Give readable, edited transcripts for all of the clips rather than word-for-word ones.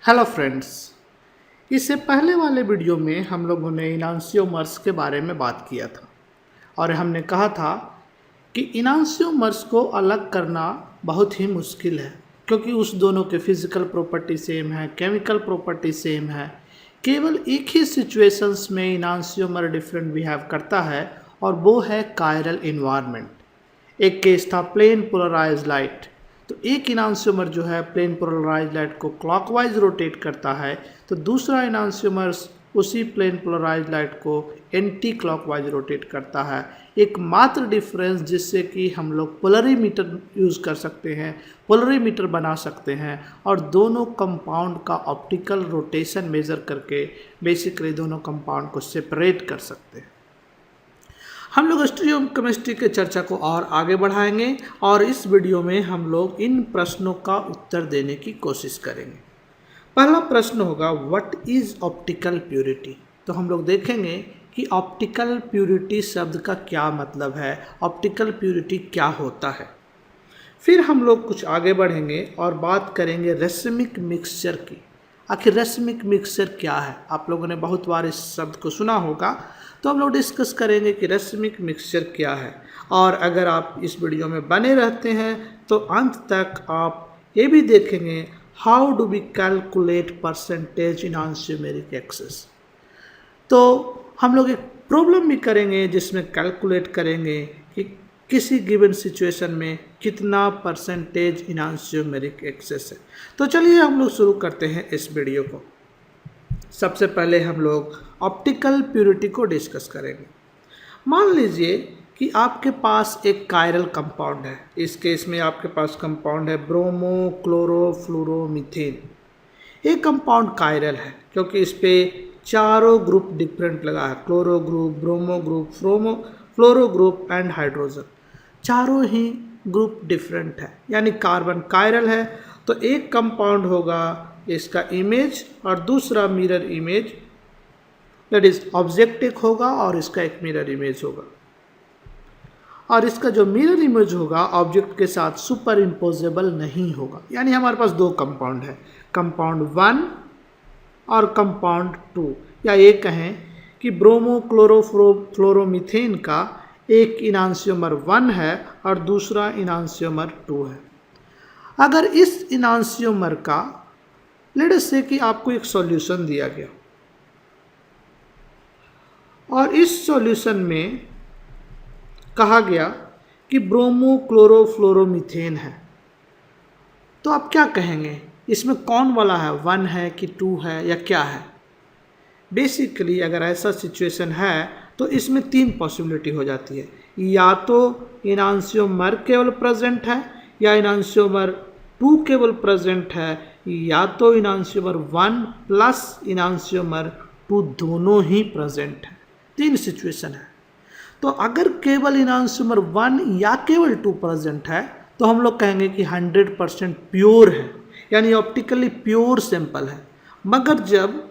Hello friends. इससे पहले वाले वीडियो में हम लोगों ने इनांशियोमर्स के बारे में बात किया था और हमने कहा था कि इनांशियोमर्स को अलग करना बहुत ही मुश्किल है क्योंकि उस दोनों के फिजिकल प्रॉपर्टी सेम है, केमिकल प्रॉपर्टी सेम है। केवल एक ही सिचुएशंस में इनांशियोमर डिफरेंट बिहेव करता है और वो है कायरल इन्वायरमेंट। एक केस था प्लेन पोलराइज लाइट। तो एक इनांशियोमर जो है प्लेन पोलराइज लाइट को क्लॉकवाइज रोटेट करता है, तो दूसरा इनांशियोमर उसी प्लेन पोलराइज लाइट को एंटी क्लॉकवाइज रोटेट करता है। एकमात्र डिफरेंस जिससे कि हम लोग पोलरीमीटर यूज़ कर सकते हैं, पोलरीमीटर बना सकते हैं और दोनों कंपाउंड का ऑप्टिकल रोटेशन मेज़र करके बेसिकली दोनों कंपाउंड को सेपरेट कर सकते हैं। हम लोग स्टीरियोकेमिस्ट्री के चर्चा को और आगे बढ़ाएंगे और इस वीडियो में हम लोग इन प्रश्नों का उत्तर देने की कोशिश करेंगे। पहला प्रश्न होगा व्हाट इज़ ऑप्टिकल प्योरिटी। तो हम लोग देखेंगे कि ऑप्टिकल प्योरिटी शब्द का क्या मतलब है, ऑप्टिकल प्योरिटी क्या होता है। फिर हम लोग कुछ आगे बढ़ेंगे और बात करेंगे रेसमिक मिक्सचर की। आखिर रेसमिक मिक्सचर क्या है? आप लोगों ने बहुत बार इस शब्द को सुना होगा, तो हम लोग डिस्कस करेंगे कि रेसमिक मिक्सचर क्या है। और अगर आप इस वीडियो में बने रहते हैं तो अंत तक आप ये भी देखेंगे how do we calculate percentage in enantiomeric excess. तो हम लोग एक प्रॉब्लम भी करेंगे जिसमें कैलकुलेट करेंगे कि किसी गिवन सिचुएशन में कितना परसेंटेज इन आंशियोमेरिक एक्सेस है। तो चलिए हम लोग शुरू करते हैं इस वीडियो को। सबसे पहले हम लोग ऑप्टिकल प्योरिटी को डिस्कस करेंगे। मान लीजिए कि आपके पास एक कायरल कंपाउंड है। इस केस में आपके पास कंपाउंड है ब्रोमो क्लोरो फ्लोरोमीथेन। ये कंपाउंड कायरल है क्योंकि इस पे चारों ग्रुप डिफरेंट लगा है, chloro group, bromo group, fluoro group and hydrogen. चारों ही ग्रुप डिफरेंट है, यानी कार्बन कायरल है। तो एक कंपाउंड होगा इसका इमेज और दूसरा mirror image, that is object होगा और इसका एक मिरर इमेज होगा। और इसका जो मिरर इमेज होगा ऑब्जेक्ट के साथ सुपर इम्पोजेबल नहीं होगा। यानी हमारे पास दो कंपाउंड है, कंपाउंड 1 और कंपाउंड 2, या ये कहें कि ब्रोमो क्लोरो फ्लोरोमीथेन का एक इनांशियोमर 1 है और दूसरा इनांशियोमर 2 है। अगर इस इनांशियोमर का लेट अस से कि आपको एक सॉल्यूशन दिया गया और इस सॉल्यूशन में कहा गया कि ब्रोमो क्लोरो फ्लोरोमीथेन है, तो आप क्या कहेंगे इसमें कौन वाला है, 1 है कि 2 है या क्या है? बेसिकली अगर ऐसा सिचुएशन है तो इसमें 3 पॉसिबिलिटी हो जाती है। या तो इनांशियोमर केवल प्रेजेंट है, या इनांशियोमर 2 केवल प्रेजेंट है, या तो इनांशियोमर 1 प्लस इनांशियोमर 2 दोनों ही प्रेजेंट है। 3 सिचुएशन है। तो अगर केवल इनांशियोमर 1 या केवल 2 प्रेजेंट है तो हम लोग कहेंगे कि 100% प्योर है, यानी ऑप्टिकली प्योर सैंपल है। मगर जब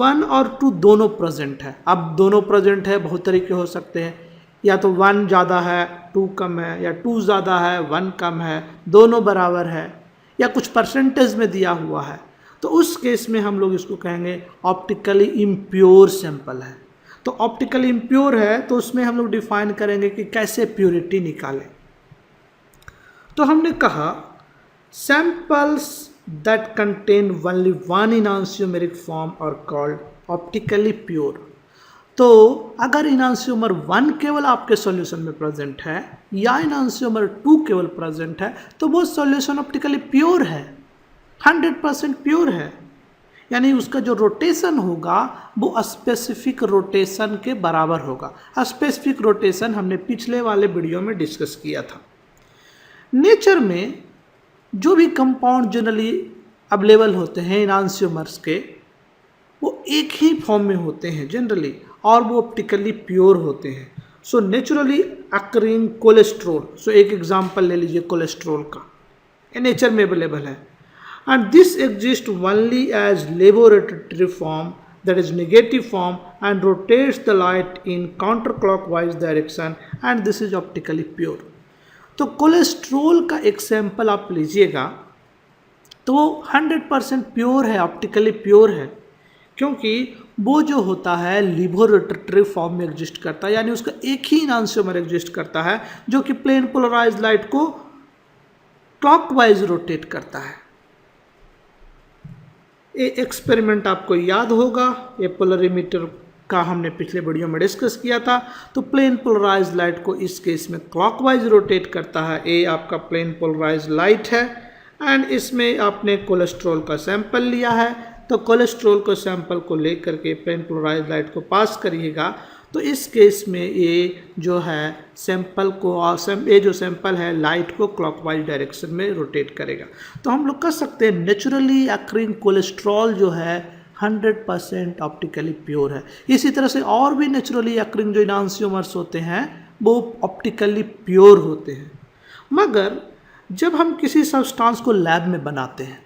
1 और 2 दोनों प्रेजेंट है, अब दोनों प्रेजेंट है बहुत तरीके हो सकते हैं, या तो 1 ज़्यादा है 2 कम है, या 2 ज़्यादा है 1 कम है, दोनों बराबर है, या कुछ परसेंटेज में दिया हुआ है, तो उस केस में हम लोग इसको कहेंगे ऑप्टिकली इम्प्योर सैंपल है। तो ऑप्टिकली इम्प्योर है तो उसमें हम लोग डिफाइन करेंगे कि कैसे प्योरिटी निकालें। तो हमने कहा samples that contain only 1 enantiomeric form are called optically pure. तो अगर इनांशियोमर 1 केवल आपके सॉल्यूशन में प्रेजेंट है या इनांशियोमर 2 केवल प्रेजेंट है तो वो सॉल्यूशन ऑप्टिकली प्योर है, 100% प्योर है। यानी उसका जो रोटेशन होगा वो स्पेसिफिक रोटेशन के बराबर होगा। स्पेसिफिक रोटेशन हमने पिछले वाले वीडियो में डिस्कस किया था। नेचर में जो भी कंपाउंड जनरली अवेलेबल होते हैं इनांशियोमर्स के, वो एक ही फॉर्म में होते हैं जनरली और वो ऑप्टिकली प्योर होते हैं। सो नेचुरली अक्रिंग कोलेस्ट्रॉल, सो एक एग्जांपल ले लीजिए कोलेस्ट्रॉल का, ये नेचर में अवेलेबल है। And this exists only as laboratory form, that is negative form, and rotates the light in counterclockwise direction, and this is optically pure. तो cholesterol का एक सैंपल आप लीजिएगा तो वो 100% प्योर है, ऑप्टिकली प्योर है, क्योंकि वो जो होता है लिबोरेटरी फॉर्म में एग्जिस्ट करता है, यानी उसका एक ही इनांशियोमर एग्जिस्ट करता है जो कि प्लेन पोलराइज्ड लाइट को क्लॉकवाइज रोटेट करता है। ये एक्सपेरिमेंट आपको याद होगा, ये पोलरीमीटर का हमने पिछले वीडियो में डिस्कस किया था। तो प्लेन पोलराइज्ड लाइट को इस केस में क्लॉकवाइज रोटेट करता है। ये आपका प्लेन पोलराइज्ड लाइट है एंड इसमें आपने कोलेस्ट्रॉल का सैंपल लिया है, तो कोलेस्ट्रॉल को सैंपल को लेकर के प्लेन पोलराइज्ड लाइट को पास करिएगा। तो इस केस में ये जो है सैंपल को ये जो सैंपल है लाइट को क्लॉकवाइज डायरेक्शन में रोटेट करेगा। तो हम लोग कह सकते हैं नेचुरली अक्रिंग कोलेस्ट्रॉल जो है 100% ऑप्टिकली प्योर है। इसी तरह से और भी नेचुरली अक्रिंग जो इनांशियोमर्स होते हैं वो ऑप्टिकली प्योर होते हैं। मगर जब हम किसी सब्सटेंस को लैब में बनाते हैं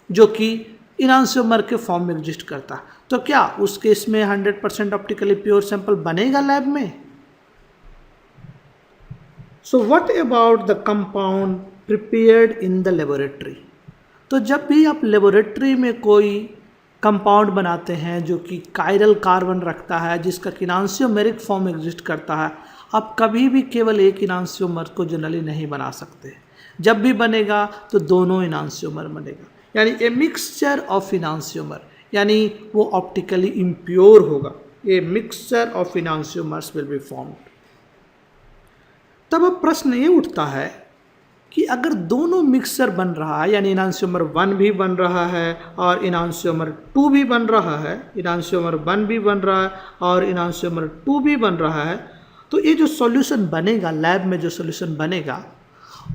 जो कि इनांशियोमर के फॉर्म में एग्जिस्ट करता है, तो क्या उस केस में 100% ऑप्टिकली प्योर सैंपल बनेगा लैब में? So what about the compound prepared in the laboratory? तो जब भी आप लेबोरेटरी में कोई कंपाउंड बनाते हैं जो कि कायरल कार्बन रखता है, जिसका इनांशियोमेरिक फॉर्म एग्जिस्ट करता है, आप कभी भी केवल एक इनांशियोमर को जनरली नहीं बना सकते। जब भी बनेगा तो दोनों इनांशियोमर बनेगा, यानी ए मिक्सचर ऑफ इनांशियोमर, यानी वो ऑप्टिकली इम्प्योर होगा। A mixture of enantiomers will be formed. तब अब प्रश्न ये उठता है कि अगर दोनों मिक्सचर बन रहा है, यानी इनांशियोमर 1 भी बन रहा है और इनांशियोमर 2 भी बन रहा है, इनांशियोमर 1 भी बन रहा है और इनांशियोमर 2 भी बन रहा है, तो ये जो सॉल्यूशन बनेगा लैब में, जो सॉल्यूशन बनेगा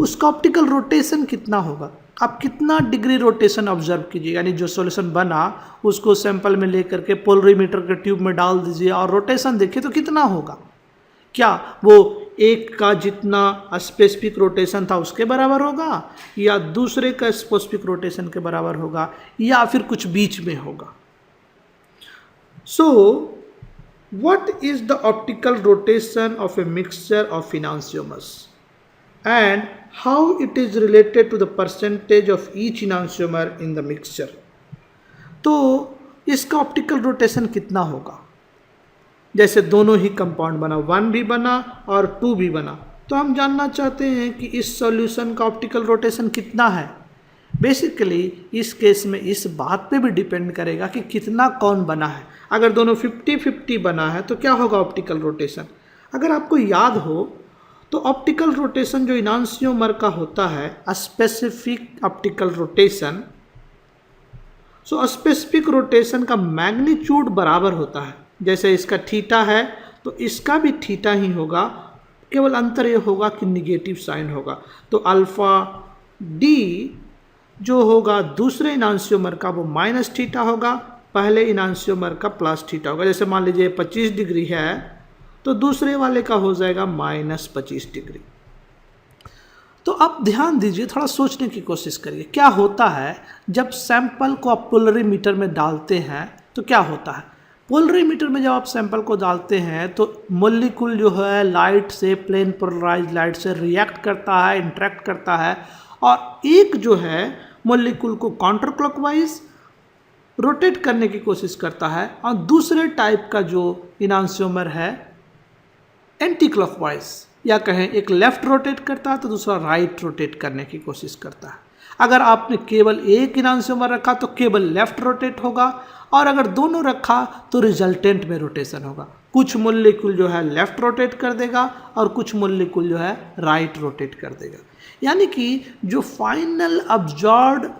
उसका ऑप्टिकल रोटेशन कितना होगा? आप कितना डिग्री रोटेशन ऑब्जर्व कीजिए, यानी जो सॉल्यूशन बना उसको सैंपल में लेकर के पोलरीमीटर के ट्यूब में डाल दीजिए और रोटेशन देखिए तो कितना होगा। क्या वो एक का जितना स्पेसिफिक रोटेशन था उसके बराबर होगा, या दूसरे का स्पेसिफिक रोटेशन के बराबर होगा, या फिर कुछ बीच में होगा? So what is the optical rotation of a mixture of enantiomers and how it is related to the percentage of each enantiomer in the mixture? तो इसका ऑप्टिकल रोटेशन कितना होगा? जैसे दोनों ही कंपाउंड बना, 1 भी बना और 2 भी बना, तो हम जानना चाहते हैं कि इस सॉल्यूशन का ऑप्टिकल रोटेशन कितना है। बेसिकली इस केस में इस बात पे भी डिपेंड करेगा कि कितना कौन बना है। अगर दोनों 50-50 बना है तो क्या होगा ऑप्टिकल रोटेशन? अगर आपको याद हो तो ऑप्टिकल रोटेशन जो इनांशियोमर का होता है, specific optical rotation, so specific rotation का मैग्नीट्यूड बराबर होता है। जैसे इसका थीटा है तो इसका भी थीटा ही होगा, केवल अंतर ये होगा कि निगेटिव साइन होगा। तो अल्फा डी जो होगा दूसरे इनांशियोमर का वो माइनस थीटा होगा, पहले इनांशियोमर का प्लस थीटा होगा। जैसे मान लीजिए 25 डिग्री है तो दूसरे वाले का हो जाएगा -25 डिग्री। तो आप ध्यान दीजिए, थोड़ा सोचने की कोशिश करिए, क्या होता है जब सैंपल को आप पोलरीमीटर में डालते हैं तो क्या होता है? पोलरीमीटर में जब आप सैंपल को डालते हैं तो मॉलिक्यूल जो है लाइट से, प्लेन पोलराइज्ड लाइट से रिएक्ट करता है, इंटरेक्ट करता है, और एक जो है मॉलिक्यूल को काउंटर क्लॉकवाइज रोटेट करने की कोशिश करता है, और दूसरे टाइप का जो इनांशियोमर है एंटी क्लॉकवाइज, या कहें एक लेफ्ट रोटेट करता है तो दूसरा राइट रोटेट करने की कोशिश करता है। अगर आपने केवल एक इनांशियोमर रखा तो केवल लेफ्ट रोटेट होगा, और अगर दोनों रखा तो रिजल्टेंट में रोटेशन होगा। कुछ मॉलिक्यूल जो है लेफ्ट रोटेट कर देगा और कुछ मॉलिक्यूल जो है राइट रोटेट कर देगा। यानी कि जो फाइनल ऑब्जर्व्ड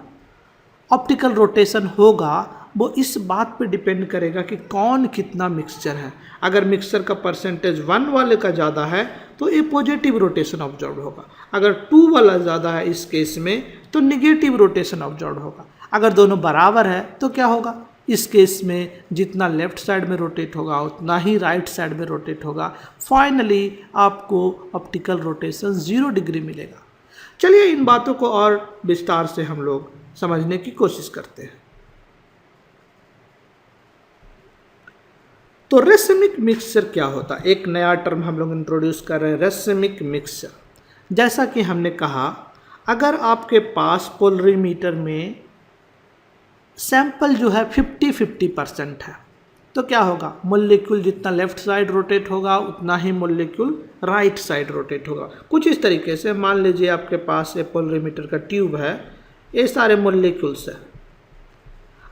ऑप्टिकल रोटेशन होगा वो इस बात पे डिपेंड करेगा कि कौन कितना मिक्सचर है। अगर मिक्सचर का परसेंटेज 1 वाले का ज़्यादा है तो ये पॉजिटिव रोटेशन ऑब्जर्व होगा, अगर 2 वाला ज़्यादा है इस केस में तो निगेटिव रोटेशन ऑब्जर्व होगा। अगर दोनों बराबर है तो क्या होगा? इस केस में जितना लेफ्ट साइड में रोटेट होगा उतना ही राइट साइड में रोटेट होगा। फाइनली आपको ऑप्टिकल रोटेशन 0 डिग्री मिलेगा। चलिए इन बातों को और विस्तार से हम लोग समझने की कोशिश करते हैं। तो रेसिमिक मिक्सचर क्या होता है? एक नया टर्म हम लोग इंट्रोड्यूस कर रहे हैं, रेसिमिक मिक्सचर। जैसा कि हमने कहा, अगर आपके पास पोलरीमीटर में सैंपल जो है 50-50% है, तो क्या होगा, मोलिक्यूल जितना लेफ्ट साइड रोटेट होगा उतना ही मोलिक्यूल राइट साइड रोटेट होगा। कुछ इस तरीके से मान लीजिए आपके पास एक पोलरीमीटर का ट्यूब है, ये सारे मोलिक्यूल्स है।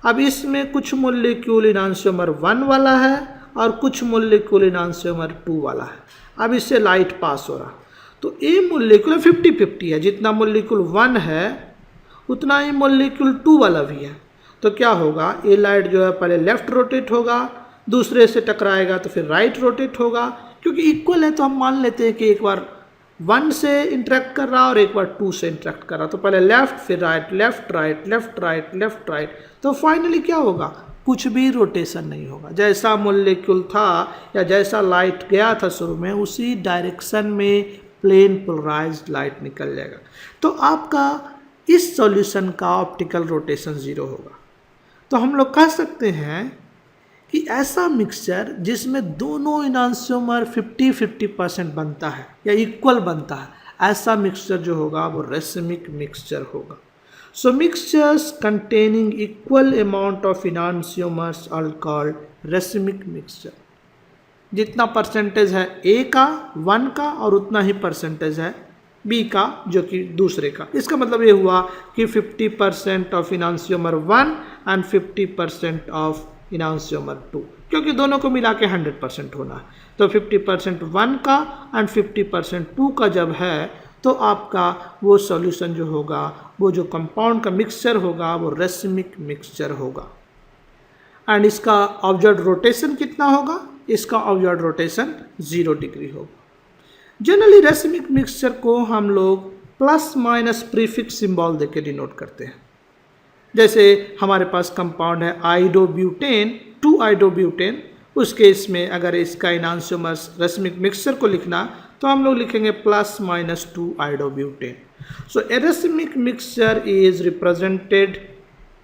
अब इसमें कुछ मोलिक्यूल इनांशियोमर 1 वाला है और कुछ मोलिक्यूल इनांशियोमर 2 वाला है। अब इससे लाइट पास हो रहा, तो ये मोलिक्यूल 50-50 है, जितना मोलिक्यूल 1 है उतना ही मोलिक्यूल 2 वाला भी है। तो क्या होगा, ये लाइट जो है पहले लेफ्ट रोटेट होगा, दूसरे से टकराएगा तो फिर राइट रोटेट होगा। क्योंकि इक्वल है तो हम मान लेते हैं कि एक बार 1 से इंटरेक्ट कर रहा और एक बार 2 से इंटरेक्ट कर रहा, तो पहले लेफ्ट फिर right, left right, left right, left right, तो फाइनली क्या होगा, कुछ भी रोटेशन नहीं होगा। जैसा मोलिक्यूल था या जैसा लाइट गया था शुरू में, उसी डायरेक्शन में प्लेन पोलराइज्ड लाइट निकल जाएगा। तो आपका इस सॉल्यूशन का ऑप्टिकल रोटेशन 0 होगा। तो हम लोग कह सकते हैं कि ऐसा मिक्सचर जिसमें दोनों इनांशियोमर 50-50% बनता है या इक्वल बनता है, ऐसा मिक्सचर जो होगा वो रेसिमिक मिक्सचर होगा। So mixtures containing equal amount of enantiomers are called racemic mixture. जितना परसेंटेज है ए का 1 का और उतना ही परसेंटेज है बी का जो कि दूसरे का। इसका मतलब ये हुआ कि 50% ऑफ इनांशियोमर 1 एंड 50% ऑफ इनांशियोमर 2, क्योंकि दोनों को मिला के 100% होना है। तो 50% 1 का एंड 50% 2 का जब है तो आपका वो सॉल्यूशन जो होगा, वो जो कंपाउंड का मिक्सचर होगा वो रेसिमिक मिक्सचर होगा। एंड इसका ऑब्जर्व्ड रोटेशन कितना होगा, इसका ऑब्जर्व्ड रोटेशन 0 डिग्री होगा। जनरली रेसिमिक मिक्सचर को हम लोग प्लस माइनस प्रीफिक्स सिंबल देके डिनोट करते हैं। जैसे हमारे पास कंपाउंड है आइडोब्यूटेन, 2 आइडोब्यूटेन, उस केस में अगर इसका इनांशियोमर्स रेसिमिक मिक्सचर को लिखना तो हम लोग लिखेंगे +-2 iodobutane. So A racemic mixture is represented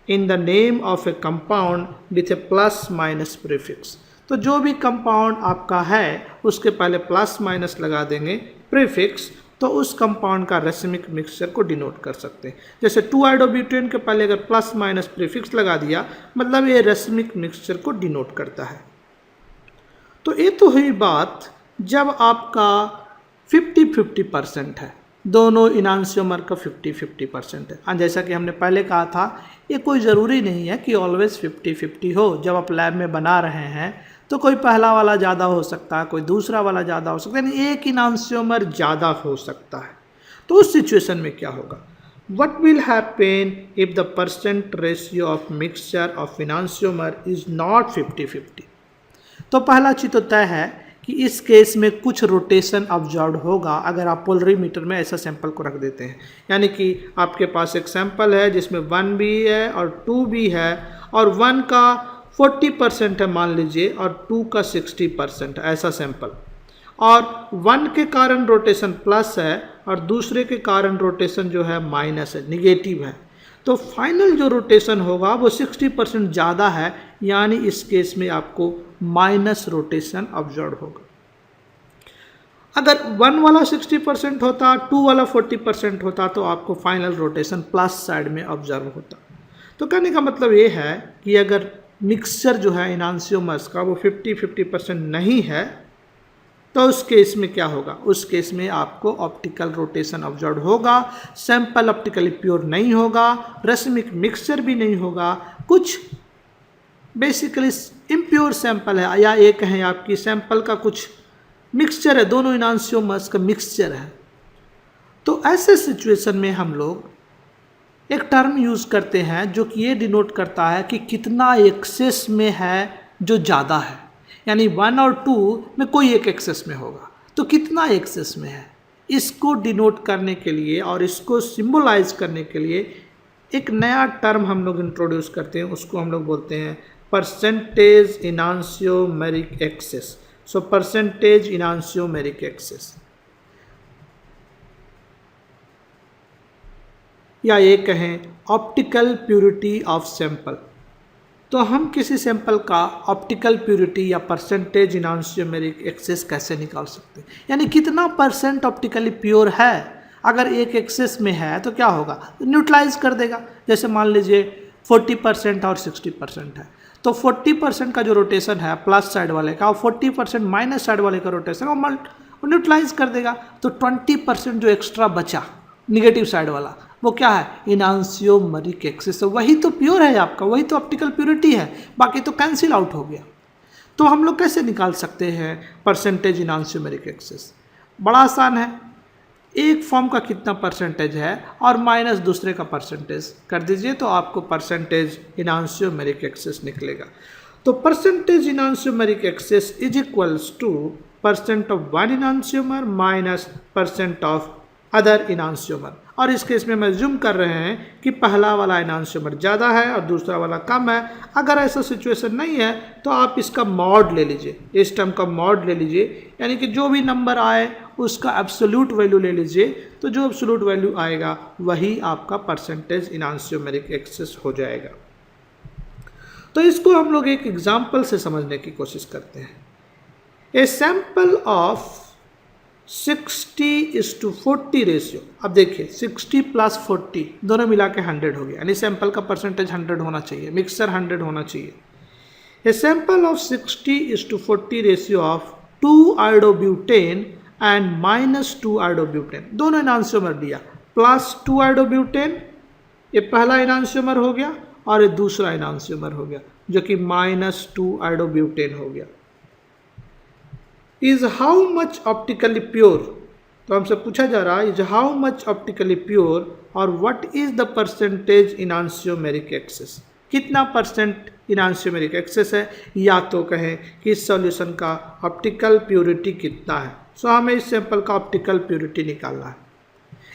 in the name of A compound with A +- prefix. तो जो भी कंपाउंड आपका है उसके पहले प्लस माइनस लगा देंगे प्रीफिक्स, तो उस कंपाउंड का रेसिमिक मिक्सचर को डिनोट कर सकते हैं। जैसे 2 आइडोब्यूटेन के पहले अगर प्लस माइनस प्रीफिक्स लगा दिया, मतलब ये रेसिमिक मिक्सचर को डिनोट करता है। तो ये तो हुई बात जब आपका 50-50% है, दोनों इनांशियोमर का 50-50% है। और जैसा कि हमने पहले कहा था, ये कोई ज़रूरी नहीं है कि ऑलवेज 50-50 हो। जब आप लैब में बना रहे हैं तो कोई पहला वाला ज़्यादा हो सकता है, कोई दूसरा वाला ज़्यादा हो सकता है, यानी एक इनांशियोमर ज़्यादा हो सकता है। तो उस सिचुएशन में क्या होगा, what will happen if the percent ratio of mixture of enantiomer is not 50-50। तो पहला चीज़ तो तय है कि इस केस में कुछ रोटेशन ऑब्जर्व होगा अगर आप पोलरीमीटर में ऐसा सैंपल को रख देते हैं। यानी कि आपके पास एक सैंपल है जिसमें 1 भी है और 2 भी है, और 1 का 40% है मान लीजिए और 2 का 60% है, ऐसा सैंपल। और 1 के कारण रोटेशन प्लस है और दूसरे के कारण रोटेशन जो है माइनस है, निगेटिव है। तो फाइनल जो रोटेशन होगा वो 60% ज़्यादा है, यानी इस केस में आपको माइनस रोटेशन ऑब्जर्व होगा। अगर 1 वाला 60% होता, 2 वाला 40% होता, तो आपको फाइनल रोटेशन प्लस साइड में ऑब्जर्व होता। तो कहने का मतलब ये है कि अगर मिक्सचर जो है इनांशियोमर्स का वो 50-50% नहीं है, तो उस केस में क्या होगा, उस केस में आपको ऑप्टिकल रोटेशन ऑब्जर्व होगा, सैंपल ऑप्टिकली प्योर नहीं होगा, रेसिमिक मिक्सचर भी नहीं होगा, कुछ बेसिकली इम्प्योर सैंपल है, या ये कहें आपकी सैंपल का कुछ मिक्सचर है, दोनों इनांशियोमर्स का मिक्सचर है। तो ऐसे सिचुएशन में हम लोग एक टर्म यूज़ करते हैं जो कि ये डिनोट करता है कि कितना एक्सेस में है जो ज़्यादा है। यानी 1 और 2 में कोई एक एक्सेस में होगा, तो कितना एक्सेस में है, इसको डिनोट करने के लिए और इसको सिंबलाइज करने के लिए एक नया टर्म हम लोग इंट्रोड्यूस करते हैं, उसको हम लोग बोलते हैं percentage enantiomeric excess. So percentage enantiomeric excess, या ये कहें ऑप्टिकल प्यूरिटी ऑफ सैंपल। तो हम किसी सैंपल का ऑप्टिकल प्यूरिटी या परसेंटेज इनांशियोमेरिक एक्सेस कैसे निकाल सकते हैं, यानी कितना परसेंट ऑप्टिकली प्योर है। अगर एक एक्सेस में है तो क्या होगा, न्यूट्रलाइज कर देगा। जैसे मान लीजिए 40% और 60% है। तो 40% का जो रोटेशन है प्लस साइड वाले का और 40% माइनस साइड वाले का रोटेशन वो न्यूट्रलाइज कर देगा। तो 20% जो एक्स्ट्रा बचा निगेटिव साइड वाला वो क्या है, इनांशियोमरिक एक्सिस। वही तो प्योर है आपका, वही तो ऑप्टिकल प्योरिटी है, बाकी तो कैंसिल आउट हो गया। तो हम लोग कैसे निकाल सकते हैं परसेंटेज इनांशियोमरिक एक्सिस? बड़ा आसान है, एक फॉर्म का कितना परसेंटेज है और माइनस दूसरे का परसेंटेज कर दीजिए तो आपको परसेंटेज इनांशियोमरिक एक्सिस निकलेगा। तो percentage enantiomeric excess is equals to percent of one enantiomer minus percent of other enantiomer. और इस केस में मैं ज्यूम कर रहे हैं कि पहला वाला इनांशियोमर ज़्यादा है और दूसरा वाला कम है। अगर ऐसा सिचुएशन नहीं है तो आप इसका मॉड ले लीजिए, इस टर्म का मॉड ले लीजिए, यानी कि जो भी नंबर आए उसका एब्सोल्यूट वैल्यू ले लीजिए। तो जो एब्सोल्यूट वैल्यू आएगा वही आपका परसेंटेज इनांशियोमरिक एक्सिस हो जाएगा। तो इसको हम लोग एक एग्जाम्पल से समझने की कोशिश करते हैं। A sample of 60:40 ratio. अब देखिए 60 + 40 दोनों मिला के 100 हो गया, यानी सैंपल का परसेंटेज 100 होना चाहिए, मिक्सचर 100 होना चाहिए। A sample of 60:40 ratio of 2 iodobutane and -2 iodobutane, दोनों इनांशियोमर दिया, +2 आयोडोब्यूटेन, ये पहला इनांशियोमर हो गया और ये दूसरा इनांशियोमर हो गया जो कि -2 आयोडोब्यूटेन हो गया। Is how much optically pure, तो हमसे पूछा जा रहा है is how much optically pure और what is the percentage enantiomeric excess, कितना परसेंट इनांशियोमरिक एक्सिस है, या तो कहें कि इस सॉल्यूशन का ऑप्टिकल प्योरिटी कितना है। सो हमें इस सैंपल का ऑप्टिकल प्योरिटी निकालना है।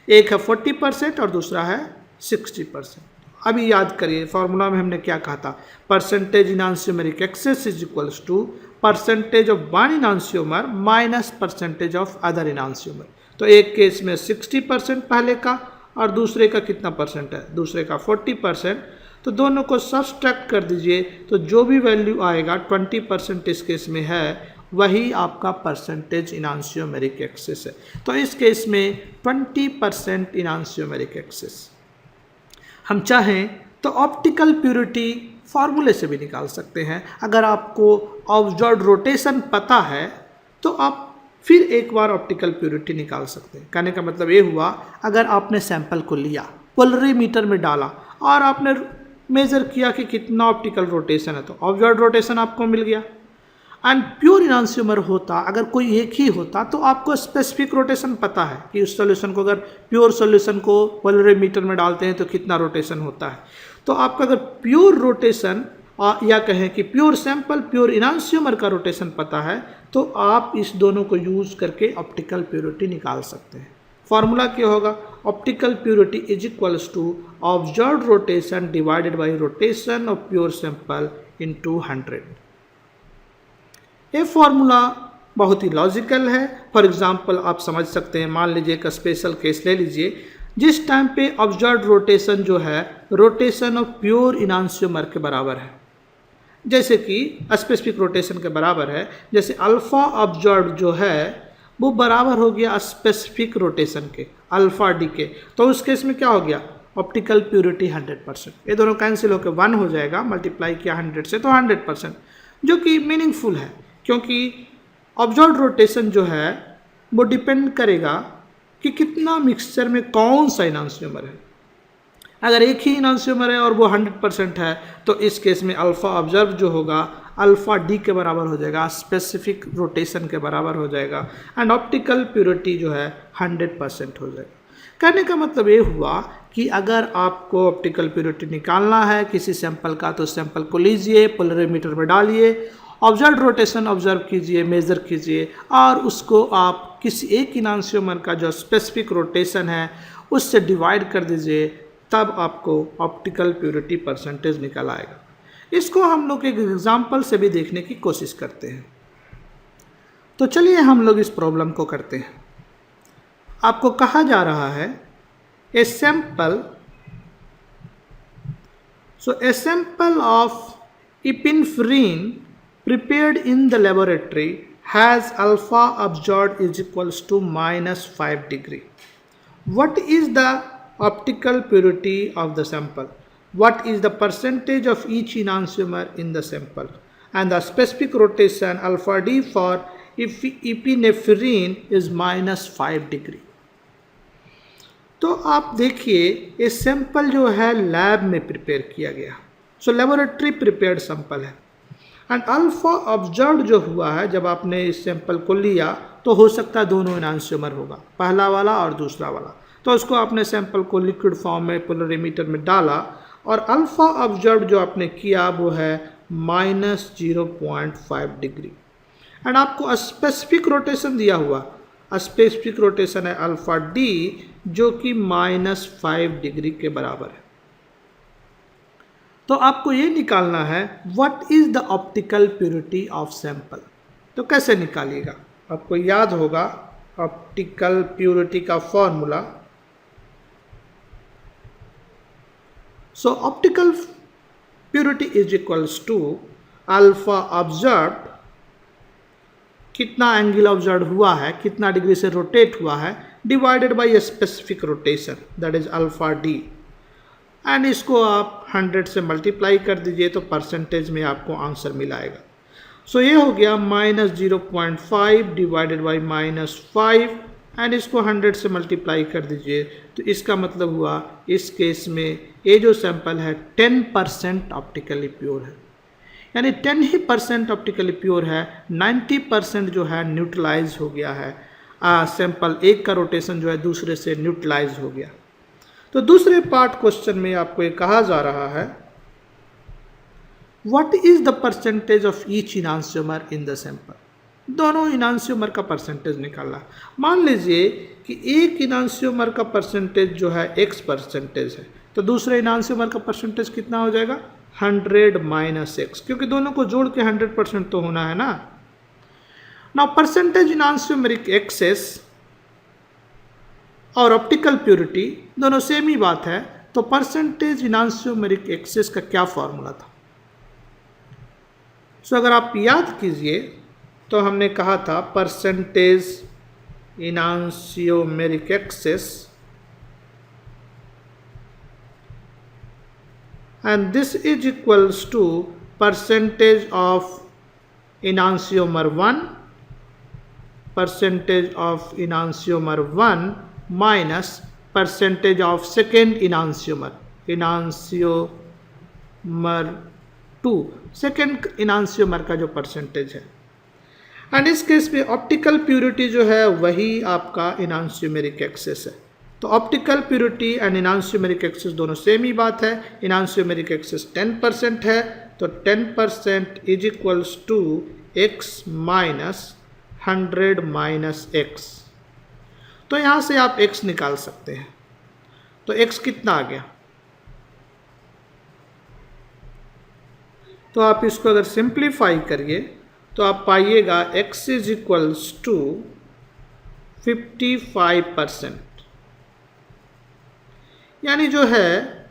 एक है 40% और दूसरा है 60%। अभी याद करिए फॉर्मूला में हमने क्या कहा था, percentage enantiomeric excess is equals to percentage of one enantiomer minus percentage of other enantiomer. तो एक केस में 60% पहले का और दूसरे का कितना परसेंट है, दूसरे का 40%। तो दोनों को सब्सट्रैक्ट कर दीजिए तो जो भी वैल्यू आएगा 20% इस केस में है, वही आपका परसेंटेज इनांशियोमरिक एक्सिस है। तो इस केस में 20% इनांशियोमरिक एक्सिस। हम चाहें तो ऑप्टिकल प्योरिटी फार्मूले से भी निकाल सकते हैं। अगर आपको ऑब्जर्व्ड रोटेशन पता है तो आप फिर एक बार ऑप्टिकल प्योरिटी निकाल सकते हैं। कहने का मतलब ये हुआ, अगर आपने सैंपल को लिया, पोलरीमीटर में डाला और आपने मेजर किया कि कितना ऑप्टिकल रोटेशन है, तो ऑब्जर्व्ड रोटेशन आपको मिल गया। एंड प्योर इनांशियोमर होता, अगर कोई एक ही होता तो आपको स्पेसिफिक रोटेशन पता है कि उस सॉल्यूशन को, अगर प्योर सॉल्यूशन को पोलरीमीटर में डालते हैं तो कितना रोटेशन होता है। तो आपका अगर प्योर रोटेशन या कहें कि प्योर सैंपल प्योर इनांशियोमर का रोटेशन पता है तो आप इस दोनों को यूज करके ऑप्टिकल प्योरिटी निकाल सकते हैं। फॉर्मूला क्या होगा, optical purity is equals to observed rotation divided by rotation of pure sample into 100। ये फॉर्मूला बहुत ही लॉजिकल है। फॉर एग्जांपल आप समझ सकते हैं, मान लीजिए एक स्पेशल केस ले लीजिए जिस टाइम पे ऑब्जर्व्ड रोटेशन जो है रोटेशन ऑफ प्योर इनांशियोमर के बराबर है, जैसे कि स्पेसिफिक रोटेशन के बराबर है। जैसे अल्फा ऑब्जर्व्ड जो है वो बराबर हो गया स्पेसिफिक रोटेशन के अल्फा डी के। तो उस केस में क्या हो गया, ऑप्टिकल प्योरिटी 100%। ये दोनों कैंसिल होकर 1 हो जाएगा, मल्टीप्लाई किया 100 से तो 100%, जो कि मीनिंगफुल है क्योंकि ऑब्जर्व्ड रोटेशन जो है वो डिपेंड करेगा कि कितना मिक्सचर में कौन सा इनांशियोमर है। अगर एक ही इनांशियोमर है और वो 100% है तो इस केस में अल्फा ऑब्जर्व जो होगा अल्फा डी के बराबर हो जाएगा, स्पेसिफिक रोटेशन के बराबर हो जाएगा, एंड ऑप्टिकल प्योरिटी जो है 100% हो जाएगा। कहने का मतलब ये हुआ कि अगर आपको ऑप्टिकल प्योरिटी निकालना है किसी सैंपल का तो सैंपल को लीजिए, पोलरीमीटर में डालिए, ऑब्जर्व रोटेशन ऑब्जर्व कीजिए, मेज़र कीजिए और उसको आप किसी एक इनांशियोमर का जो स्पेसिफिक रोटेशन है उससे डिवाइड कर दीजिए, तब आपको ऑप्टिकल प्योरिटी परसेंटेज निकल आएगा। इसको हम लोग एक एग्जाम्पल से भी देखने की कोशिश करते हैं। तो चलिए हम लोग इस प्रॉब्लम को करते हैं। आपको कहा जा रहा है a sample of epinephrine prepared in the laboratory has alpha observed is equals to -5 degree. What is the optical purity of the sample? what is the percentage of each enantiomer in the sample, and the specific rotation alpha d for epinephrine is -5 degree. तो आप देखिए ये sample जो है lab में prepare किया गया, सो laboratory prepared sample है, एंड अल्फा ऑब्जर्व जो हुआ है जब आपने इस सैंपल को लिया तो हो सकता है दोनों एनांसियोमर होगा, पहला वाला और दूसरा वाला। तो उसको आपने सैंपल को लिक्विड फॉर्म में पोलरीमीटर में डाला और अल्फा ऑब्जर्व जो आपने किया वो है -0.5 डिग्री, एंड आपको स्पेसिफिक रोटेशन दिया हुआ, स्पेसिफिक रोटेशन है अल्फा डी जो कि -5 डिग्री के बराबर है। तो आपको ये निकालना है what is the optical purity of sample. तो कैसे निकालिएगा, आपको याद होगा ऑप्टिकल प्योरिटी का formula. So optical purity is equals to alpha observed, कितना एंगल ऑब्जर्व हुआ है, कितना डिग्री से रोटेट हुआ है, divided by specific rotation that is alpha D, and इसको आप 100 से मल्टीप्लाई कर दीजिए तो परसेंटेज में आपको आंसर मिलाएगा। सो ये हो गया -0.5 डिवाइडेड बाई -5, एंड इसको 100 से मल्टीप्लाई कर दीजिए तो इसका मतलब हुआ इस केस में ये जो सैंपल है 10% ऑप्टिकली प्योर है, यानी 10 ही % ऑप्टिकली प्योर है, 90% जो है न्यूट्रलाइज हो गया है। सैंपल एक का रोटेशन जो है दूसरे से न्यूट्रलाइज हो गया। तो दूसरे पार्ट क्वेश्चन में आपको ये कहा जा रहा है what is the percentage of each enantiomer in the sample. दोनों इनांसियोमर का परसेंटेज निकालना। मान लीजिए कि एक इनांसियोमर का परसेंटेज जो है x% है, तो दूसरे इनांसियोमर का परसेंटेज कितना हो जाएगा 100 - x, क्योंकि दोनों को जोड़ के 100% तो होना है ना। नाउ परसेंटेज इनांसियोमेरिक एक्सेस और ऑप्टिकल प्योरिटी दोनों सेम ही बात है, तो परसेंटेज इनांसियोमेरिक एक्सेस का क्या फॉर्मूला था। सो अगर आप याद कीजिए तो हमने कहा था percentage enantiomeric excess, and this is equals to percentage of enantiomer 1, percentage of enantiomer 1 minus percentage of second enantiomer, enantiomer 2, second इनांसियोमर का जो परसेंटेज है। एंड इस केस में ऑप्टिकल प्योरिटी जो है वही आपका इनांसियोमेरिक एक्सेस है। तो optical purity and enantiomeric excess दोनों सेम ही बात है। इनांसियोमेरिक एक्सेस 10% है, तो 10% is equals to x minus 100 minus x। तो यहाँ से आप x निकाल सकते हैं। तो x कितना आ गया, तो आप इसको अगर सिंप्लीफाई करिए तो आप पाइएगा x इज इक्वल्स टू 55%, यानी जो है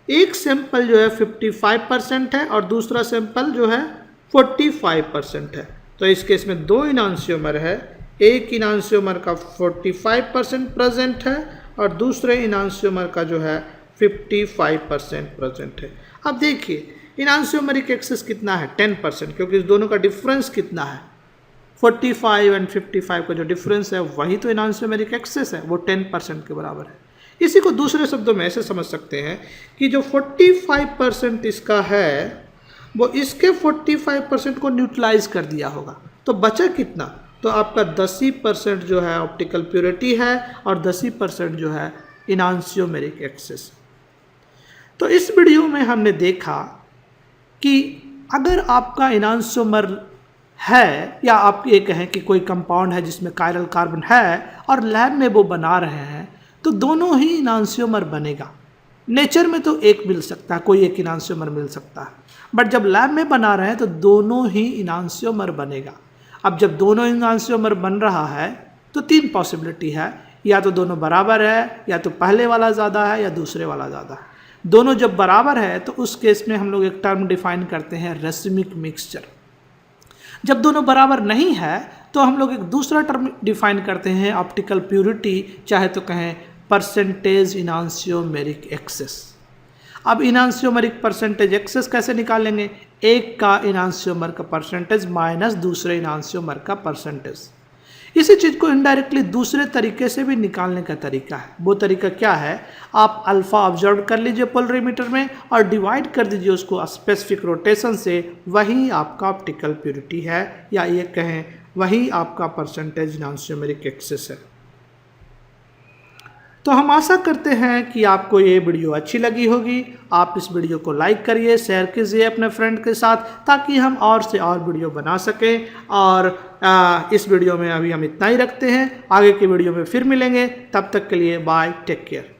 एक सैंपल जो है 55% है और दूसरा सैंपल जो है 45% है। तो इस केस में दो इनांसियोमर है, एक इनांसियोमर का 45% प्रेजेंट है और दूसरे इनांसियोमर का जो है 55% प्रेजेंट है। अब देखिए इनांसियोमेरिक एक्सेस कितना है 10%, क्योंकि इस दोनों का डिफरेंस कितना है 45 एंड 55 का जो डिफरेंस है वही तो इनांसियोमेरिक एक्सेस है, वो 10% के बराबर है। इसी को दूसरे शब्दों में ऐसे समझ सकते हैं कि जो 45% इसका है वो इसके 45% को न्यूट्रलाइज कर दिया होगा, तो बचा कितना, तो आपका 10% जो है ऑप्टिकल प्योरिटी है और 10% जो है इनांसियोमेरिक एक्सेस। तो इस वीडियो में हमने देखा कि अगर आपका इनांसियोमर है या आप ये कहें कि कोई कंपाउंड है जिसमें कायरल कार्बन है और लैब में वो बना रहे हैं, तो दोनों ही इनांसियोमर बनेगा। नेचर में तो एक मिल सकता है, कोई एक इनांसियोमर मिल सकता है, बट जब लैब में बना रहे हैं तो दोनों ही इनांसियोमर बनेगा। अब जब दोनों इनांसियोमर बन रहा है तो 3 पॉसिबिलिटी है, या तो दोनों बराबर है, या तो पहले वाला ज़्यादा है या दूसरे वाला ज़्यादा है। दोनों जब बराबर है तो उस केस में हम लोग एक टर्म डिफाइन करते हैं रेसिमिक मिक्सचर। जब दोनों बराबर नहीं है तो हम लोग एक दूसरा टर्म डिफाइन करते हैं ऑप्टिकल प्योरिटी, चाहे तो कहें परसेंटेज इनांसियोमेरिक एक्सेस। अब इनांशियोमरिक परसेंटेज एक्सेस कैसे निकालेंगे? एक का इनांशियोमर का परसेंटेज माइनस दूसरे इनांशियोमर का परसेंटेज। इसी चीज़ को इनडायरेक्टली दूसरे तरीके से भी निकालने का तरीका है। वो तरीका क्या है? आप अल्फा ऑब्जर्व कर लीजिए पोलरीमीटर में और डिवाइड कर दीजिए उसको स्पेसिफिक रोटेशन से, वही आपका ऑप्टिकल प्योरिटी है, या ये कहें वही आपका परसेंटेज इनांशियोमेरिक एक्सेस है। तो हम आशा करते हैं कि आपको ये वीडियो अच्छी लगी होगी। आप इस वीडियो को लाइक करिए, शेयर कीजिए अपने फ्रेंड के साथ, ताकि हम और से और वीडियो बना सकें। और इस वीडियो में अभी हम इतना ही रखते हैं, आगे की वीडियो में फिर मिलेंगे। तब तक के लिए बाय, टेक केयर।